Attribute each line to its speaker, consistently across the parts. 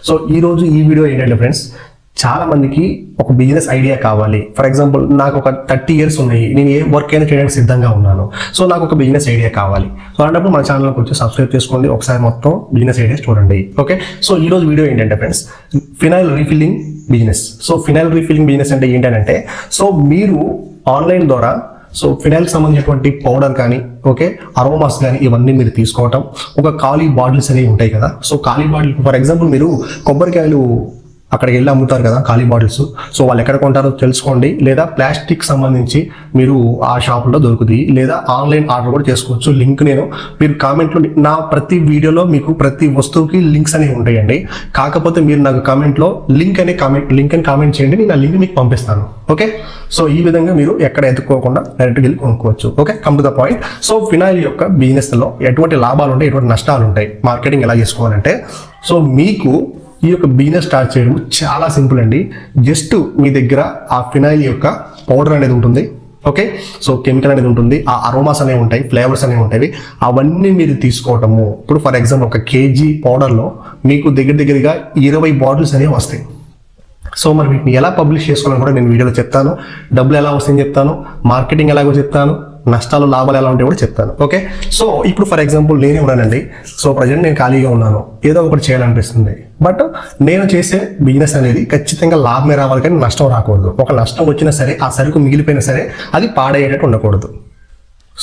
Speaker 1: So ఈ రోజు ఈ వీడియో ఏంటంటే ఫ్రెండ్స్, చాలా మందికి ఒక బిజినెస్ ఐడియా కావాలి. ఫర్ ఎగ్జాంపుల్, నాకు ఒక 30 years ఉన్నాయి, నేను ఏ వర్క్ అయినా చేయడానికి సిద్ధంగా ఉన్నాను. సో నాకు ఒక బిజినెస్ ఐడియా కావాలి. సో అలాంటప్పుడు మన ఛానల్కి వచ్చి సబ్స్క్రైబ్ చేసుకోండి, ఒకసారి మొత్తం బిజినెస్ ఐడియాస్ చూడండి. ఓకే, సో ఈ రోజు వీడియో ఏంటంటే friends, phenyl refilling business. So phenyl refilling business అంటే ఏంటంటే, సో మీరు ఆన్లైన్ ద్వారా ఫినైల్కి సంబంధించినటువంటి పౌడర్ కానీ, ఓకే, అరోమాస్ కానీ ఇవన్నీ మీరు తీసుకోవటం, ఒక ఖాళీ బాటిల్స్ అనేవి ఉంటాయి కదా. సో ఖాళీ బాటిల్, ఫర్ ఎగ్జాంపుల్, మీరు కొబ్బరికాయలు అక్కడికి వెళ్ళి అమ్ముతారు కదా ఖాళీ బాటిల్స్. సో వాళ్ళు ఎక్కడ కొంటారో తెలుసుకోండి, లేదా ప్లాస్టిక్ సంబంధించి మీరు ఆ షాపులో దొరుకుతాయి, లేదా ఆన్లైన్ ఆర్డర్ కూడా చేసుకోవచ్చు. లింక్ నేను మీరు కామెంట్లో, నా ప్రతి వీడియోలో మీకు ప్రతి వస్తువుకి లింక్స్ అనేవి ఉంటాయండి. కాకపోతే మీరు నాకు కామెంట్లో లింక్ అని కామెంట్ చేయండి, నేను ఆ లింక్ మీకు పంపిస్తాను. ఓకే, సో ఈ విధంగా మీరు ఎక్కడ ఎత్తుకోకుండా డైరెక్ట్గా వెళ్ళి కొనుక్కోవచ్చు. Okay, come to the point. So phenyl యొక్క బిజినెస్లో ఎటువంటి లాభాలు ఉంటాయి, ఎటువంటి నష్టాలు ఉంటాయి, మార్కెటింగ్ ఎలా చేసుకోవాలంటే, సో మీకు ఈ యొక్క బిజినెస్ స్టార్ట్ చేయడం చాలా సింపుల్ అండి. జస్ట్ మీ దగ్గర ఆ ఫినాయిల్ యొక్క పౌడర్ అనేది ఉంటుంది. ఓకే, సో కెమికల్ అనేది ఉంటుంది, ఆ అరోమాస్ అనేవి ఉంటాయి, ఫ్లేవర్స్ అనేవి ఉంటాయి, అవన్నీ మీరు తీసుకోవటము. ఇప్పుడు ఫర్ ఎగ్జాంపుల్, 1 kg పౌడర్లో మీకు దగ్గరగా 20 బాటిల్స్ అనేవి వస్తాయి. సో మరి వీటిని ఎలా పబ్లిష్ చేసుకోవాలని కూడా నేను వీడియోలో చెప్తాను, డబ్బులు ఎలా వస్తాయని చెప్తాను, మార్కెటింగ్ ఎలాగో చెప్తాను, నష్టాలు లాభాలు ఎలా ఉంటాయో కూడా చెప్తాను. ఓకే, సో ఇప్పుడు ఫర్ ఎగ్జాంపుల్ నేనే ఉన్నానండి. సో ప్రజెంట్ నేను ఖాళీగా ఉన్నాను, ఏదో ఒకటి చేయాలనిపిస్తుంది. బట్ నేను చేసే బిజినెస్ అనేది ఖచ్చితంగా లాభమే రావాలి, కానీ నష్టం రాకూడదు. ఒక నష్టం వచ్చినా సరే, ఆ సరుకు మిగిలిపోయినా సరే, అది పాడయ్యేటట్టు ఉండకూడదు.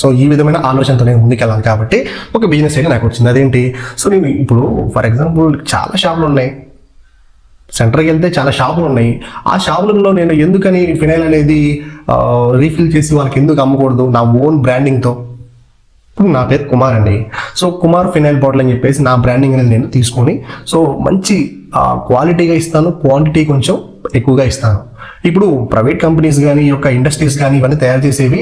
Speaker 1: సో ఈ విధమైన ఆలోచనతో నేను ముందుకెళ్ళాలి. కాబట్టి ఒక బిజినెస్ అయితే నాకు వచ్చింది. అదేంటి, సో నేను ఇప్పుడు ఫర్ ఎగ్జాంపుల్ చాలా షాపులు ఉన్నాయి, సెంటర్కి వెళ్తే చాలా షాపులు ఉన్నాయి. ఆ షాపులలో నేను ఎందుకని ఫినైల్ అనేది రీఫిల్ చేసి వాళ్ళకి ఎందుకు అమ్మకూడదు నా ఓన్ బ్రాండింగ్తో? ఇప్పుడు నా పేరు కుమార్ అండి. సో కుమార్ ఫినైల్ బాటిల్ అని చెప్పేసి నా బ్రాండింగ్ అనేది నేను తీసుకొని, సో మంచి క్వాలిటీగా ఇస్తాను, క్వాంటిటీ కొంచెం ఎక్కువగా ఇస్తాను. ఇప్పుడు ప్రైవేట్ కంపెనీస్ కానీ, ఈ యొక్క ఇండస్ట్రీస్ కానీ ఇవన్నీ తయారు చేసేవి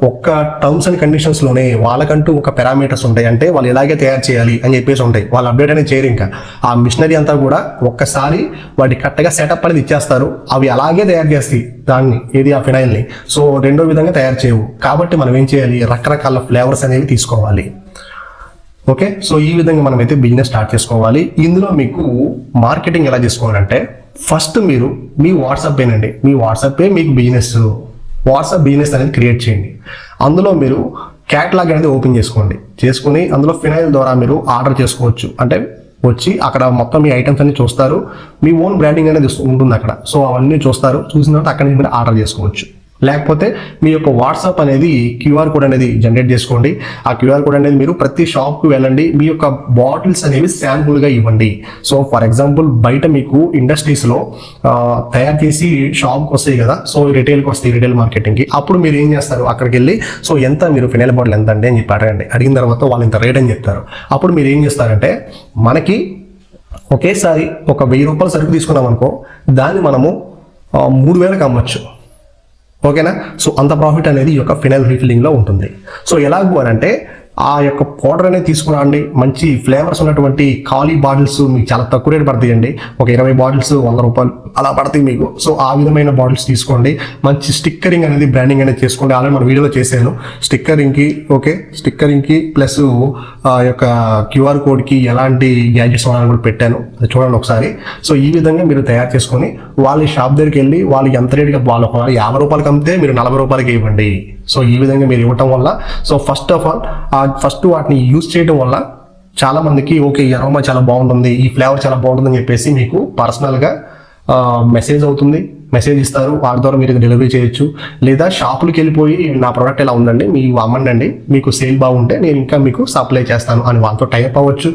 Speaker 1: ఒక్క టర్మ్స్ అండ్ కండిషన్స్లోనే వాళ్ళకంటూ ఒక పారామీటర్స్ ఉంటాయి. అంటే వాళ్ళు ఎలాగే తయారు చేయాలి అని చెప్పేసి ఉంటాయి. వాళ్ళు అప్డేట్ అనేది చేయరు. ఇంకా ఆ మిషనరీ అంతా కూడా ఒక్కసారి వాటి కరెక్ట్గా సెటప్ అనేది ఇచ్చేస్తారు. అవి అలాగే తయారు చేస్తాయి దాన్ని, ఏది ఆ ఫినైల్ని. సో రెండో విధంగా తయారు చేయవు. కాబట్టి మనం ఏం చేయాలి, రకరకాల ఫ్లేవర్స్ అనేవి తీసుకోవాలి. ఓకే, సో ఈ విధంగా మనం అయితే బిజినెస్ స్టార్ట్ చేసుకోవాలి. ఇందులో మీకు మార్కెటింగ్ ఎలా చేసుకోవాలంటే, ఫస్ట్ మీరు మీ వాట్సాప్ ఏనండి, మీ వాట్సాపే మీకు బిజినెస్. వాట్సాప్ బిజినెస్ అనేది క్రియేట్ చేయండి. అందులో మీరు క్యాటలాగ్ అనేది ఓపెన్ చేసుకుని అందులో ఫినైల్ ద్వారా మీరు ఆర్డర్ చేసుకోవచ్చు. అంటే వచ్చి అక్కడ మొత్తం మీ ఐటమ్స్ అన్ని చూస్తారు, మీ ఓన్ బ్రాండింగ్ అనేది ఉంటుంది అక్కడ. సో అవన్నీ చూస్తారు, చూసిన తర్వాత అక్కడ నుంచి మీరు ఆర్డర్ చేసుకోవచ్చు. లేకపోతే మీ యొక్క వాట్సాప్ అనేది QR కోడ్ అనేది జనరేట్ చేసుకోండి. ఆ QR కోడ్ అనేది మీరు ప్రతి షాప్కి వెళ్ళండి, మీ యొక్క బాటిల్స్ అనేవి శాంపుల్గా ఇవ్వండి. సో ఫర్ ఎగ్జాంపుల్, బయట మీకు ఇండస్ట్రీస్లో తయారు చేసి షాప్కి వస్తాయి కదా, సో రిటైల్కి వస్తాయి, రిటైల్ మార్కెటింగ్కి. అప్పుడు మీరు ఏం చేస్తారు, అక్కడికి వెళ్ళి సో ఎంత మీరు ఫినైల్ బాటిల్ ఎంత అండి అని చెప్పి అడగండి. అడిగిన తర్వాత వాళ్ళు ఇంత రేట్ అని చెప్తారు. అప్పుడు మీరు ఏం చేస్తారంటే, మనకి ఒకేసారి ఒక 1000 రూపాయల సరుకు తీసుకున్నాం అనుకో, దాన్ని మనము 3000కి అమ్మచ్చు. ఓకేనా, సో అంత ప్రాఫిట్ అనేది ఈ యొక్క ఫినైల్ రీఫిల్లింగ్లో ఉంటుంది. సో ఎలాగూ అని అంటే, ఆ యొక్క పౌడర్ అనేది తీసుకురండి, మంచి ఫ్లేవర్స్ ఉన్నటువంటి ఖాళీ బాటిల్స్ మీకు చాలా తక్కువ రేటు పడతాయండి. ఒక 20 బాటిల్స్ 100 రూపాయలు అలా పడతాయి మీకు. సో ఆ విధమైన బాటిల్స్ తీసుకోండి. మంచి స్టిక్కరింగ్ అనేది, బ్రాండింగ్ అనేది చేసుకోండి. ఆల్రెడీ మన వీడియోలో చేశాను స్టిక్కరింగ్కి. ఓకే, స్టిక్కరింగ్కి ప్లస్ ఆ యొక్క QR కోడ్కి ఎలాంటి గ్యాడ్జెట్స్ వాడాలని కూడా పెట్టాను, అది చూడండి ఒకసారి. సో ఈ విధంగా మీరు తయారు చేసుకొని వాళ్ళ షాప్ దగ్గరికి వెళ్ళి వాళ్ళు ఎంత రేటుగా, వాళ్ళు 50 రూపాయలకి అమ్మితే మీరు 40 రూపాయలకి ఇవ్వండి. సో ఈ విధంగా మీరు ఇవ్వటం వల్ల, so first of all first వాటిని యూజ్ చేయడం వల్ల చాలా మందికి ఓకే, ఈ అరోమా చాలా బాగుంటుంది, ఈ ఫ్లేవర్ చాలా బాగుంటుందని చెప్పేసి మీకు పర్సనల్గా మెసేజ్ అవుతుంది, మెసేజ్ ఇస్తారు. వాటి ద్వారా మీరు డెలివరీ చేయొచ్చు. లేదా షాపులకి వెళ్ళిపోయి నా ప్రోడక్ట్ ఎలా ఉందండి, మీకు అమ్మండి, మీకు సేల్ బాగుంటే నేను ఇంకా మీకు సప్లై చేస్తాను అని వాళ్ళతో టైప్ అవ్వచ్చు.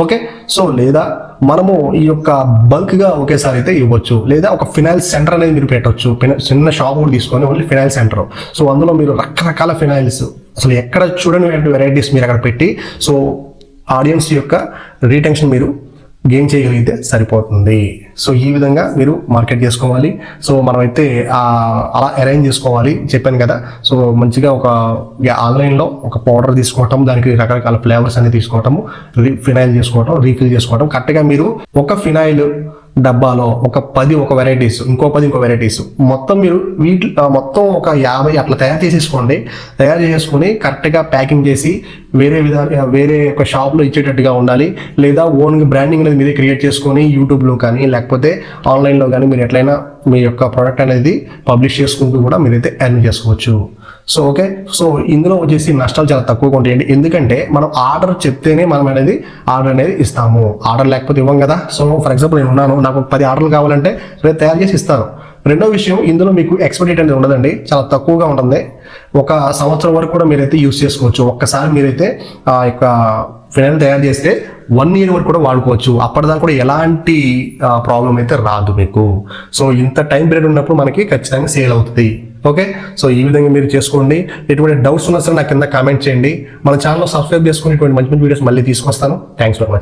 Speaker 1: ఓకే, సో లేదా మనము ఈ యొక్క బల్క్గా ఒకేసారి అయితే ఇవ్వచ్చు. లేదా ఒక ఫినైల్ సెంటర్ అనేది మీరు పెట్టవచ్చు. చిన్న షాప్ కూడా తీసుకొని ఓన్లీ ఫినైల్ సెంటర్. సో అందులో మీరు రకరకాల ఫినైల్స్, అసలు ఎక్కడ చూడని వెరైటీస్ మీరు అక్కడ పెట్టి, సో ఆడియన్స్ యొక్క రీటెన్షన్ మీరు గెయిన్ చేయగలిగితే సరిపోతుంది. సో ఈ విధంగా మీరు మార్కెట్ చేసుకోవాలి. సో మనమైతే అలా అరేంజ్ చేసుకోవాలి, చెప్పాను కదా. సో మంచిగా ఒక ఆన్లైన్లో ఒక పౌడర్ తీసుకోవటం, దానికి రకరకాల ఫ్లేవర్స్ అనేది తీసుకోవటము, ఫినైల్ చేసుకోవటం, రీఫిల్ చేసుకోవటం. కరెక్ట్గా మీరు ఒక ఫినైల్ డబ్బాలో ఒక 10 ఒక వెరైటీస్, ఇంకో 10 ఇంకో వెరైటీస్, మొత్తం మీరు మొత్తం ఒక 50 అట్లా తయారు చేసేసుకొని కరెక్ట్గా ప్యాకింగ్ చేసి వేరే ఒక షాప్లో ఇచ్చేటట్టుగా ఉండాలి. లేదా ఓన్గా బ్రాండింగ్ అనేది మీరే క్రియేట్ చేసుకొని యూట్యూబ్లో కానీ లేకపోతే ఆన్లైన్లో కానీ మీరు ఎట్లయినా మీ యొక్క ప్రోడక్ట్ అనేది పబ్లిష్ చేసుకుంటూ కూడా మీరైతే ఎర్న్ చేసుకోవచ్చు. సో ఓకే, సో ఇందులో వచ్చేసి నష్టాలు చాలా తక్కువగా ఉంటాయండి. ఎందుకంటే మనం ఆర్డర్ చెప్తేనే మనం ఆర్డర్ అనేది ఇస్తాము. ఆర్డర్ లేకపోతే ఇవ్వం కదా. సో ఫర్ ఎగ్జాంపుల్ నేను ఉన్నాను, నాకు 10 ఆర్డర్లు కావాలంటే రేపు తయారు చేసి ఇస్తాను. రెండో విషయం, ఇందులో మీకు ఎక్స్పైరీ డేట్ అనేది ఉండదండి, చాలా తక్కువగా ఉంటుంది. 1 సంవత్సరం వరకు కూడా మీరైతే యూస్ చేసుకోవచ్చు. ఒక్కసారి మీరైతే ఆ యొక్క ఫినాయిల్ తయారు చేస్తే 1 year వరకు కూడా వాడుకోవచ్చు. అప్పటిదాకా కూడా ఎలాంటి ప్రాబ్లం అయితే రాదు మీకు. సో ఇంత టైం పీరియడ్ ఉన్నప్పుడు మనకి ఖచ్చితంగా సేల్ అవుతుంది. ఓకే, సో ఈ విధంగా మీరు చేసుకోండి. ఎటువంటి డౌట్స్ ఉన్నా సరే నాకు కింద కామెంట్ చేయండి. మన ఛానల్ సబ్స్క్రైబ్ చేసుకుని ఇటువంటి మంచి మంచి వీడియోస్ మళ్ళీ తీసుకొస్తాను. Thanks for watching.